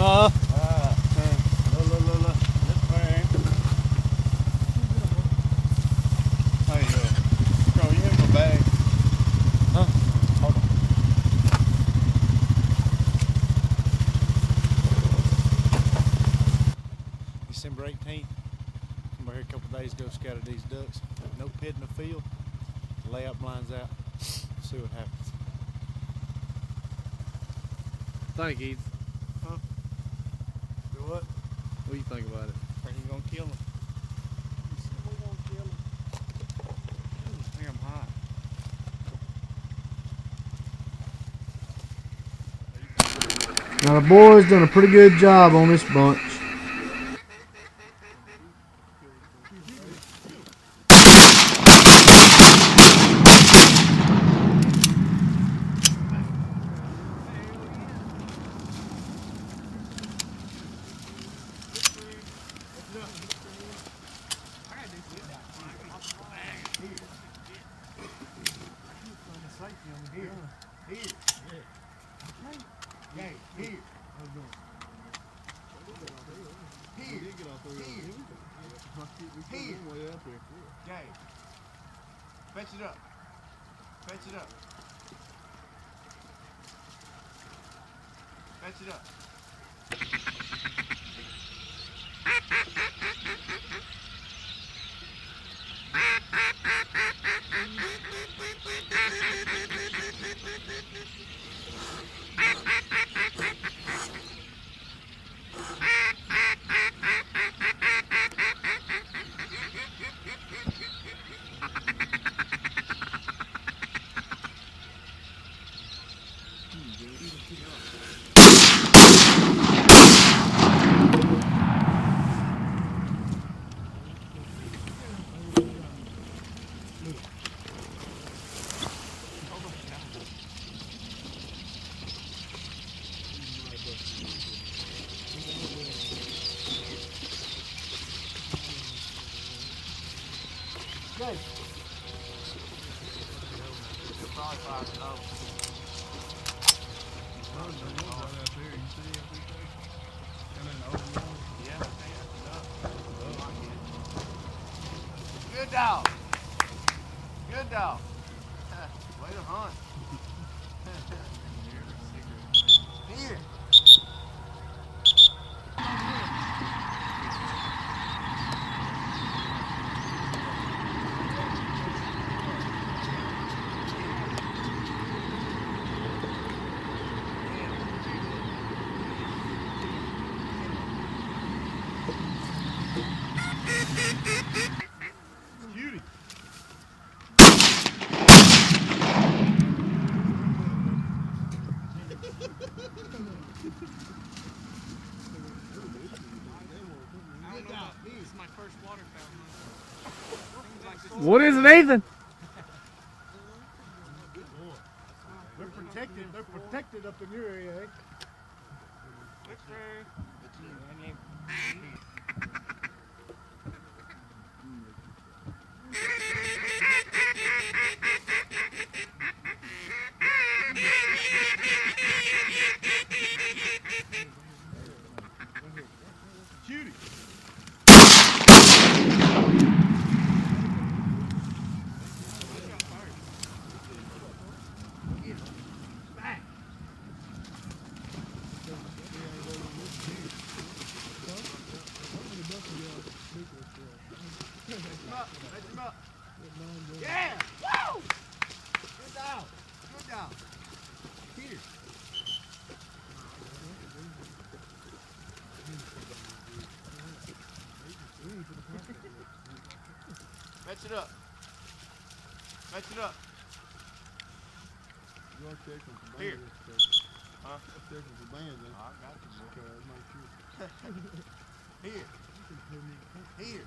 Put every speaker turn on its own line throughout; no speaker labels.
Look. This way. Hey, bro, you have my bag.
Huh?
Hold on.
December 18th. Come over here a couple days ago, scattered these ducks. No pit in the field. Lay up blinds out. See what happens. Think, Keith.
Huh? Do what?
What do you think about it?
Are you gonna kill him?
We're gonna kill him.
I think I'm hot.
Now the boys done a pretty good job on this bunch.
Gay. Fetch it up. Fetch it up. Fetch it up.
Hey.
Probably 5 and 0. Yeah, good dog. Good dog. Way to hunt. Here.
Cutie.
This is my first waterfowl hunt.
What is it, Ethan?
They're protected. They're protected up in your area, eh? Cutie.
Yeah! Woo! Good dog. Good dog. Here. Fetch it up. Fetch it up. Here. Huh? I got you. Here. Here. Here.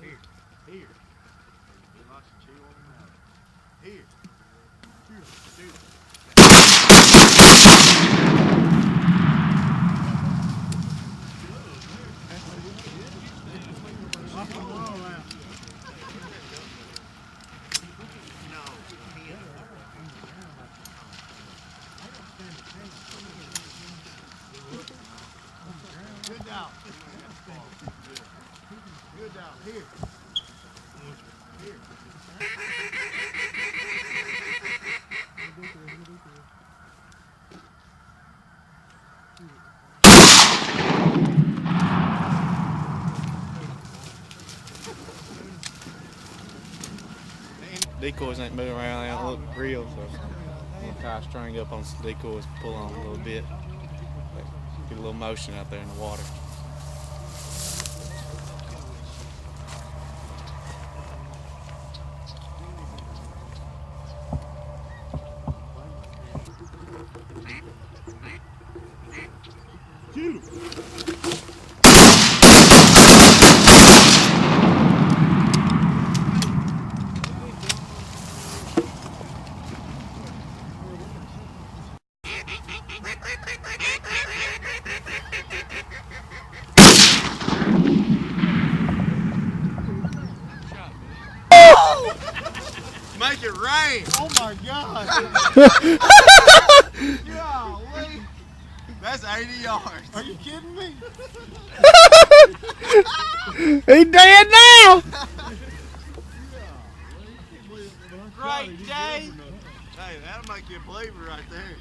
Here. Here. dog. Good dog. Here. Here.
Decoys ain't moving around, they don't look real, so I'm gonna tie a string up on some decoys, pull on a little bit, get a little motion out there in the water.
Make it rain. Oh my God. Golly. That's 80 yards. Are you kidding me?
He dead now.
Great day. Hey, that'll make you a believer right there.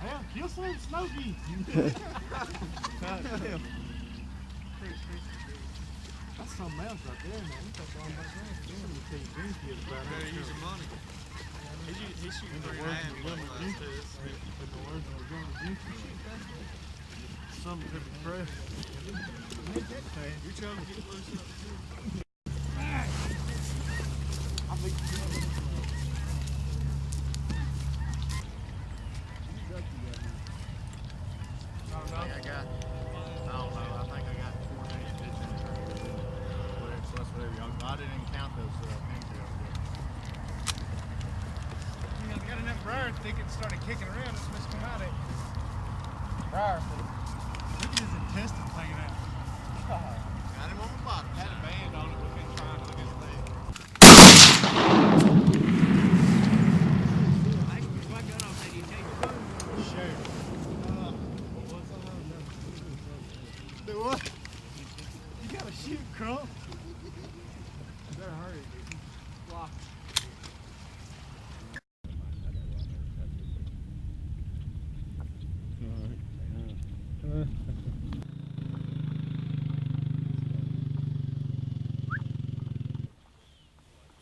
Yeah, kill some snow geese. That's something else right there, man.
Better use your money. He's shooting 3.5 last too.
Something could be fresh.
You're trying to get loose up. I don't know. I think I got 14, 15. Whatever, so that's whatever. I didn't even count those pintails yet.
I got enough briar thicket started kicking around. It's supposed to come out at briar thicket. Look at his intestines hanging out.
Got him on the bottom.
Had a band on it. We've been trying to look his leg.
Do what?
You gotta shoot, Crump. You better hurry. Block.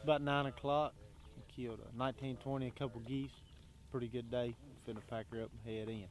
About 9 o'clock. We killed a 1920, a couple geese. Pretty good day. Finna pack her up and head in.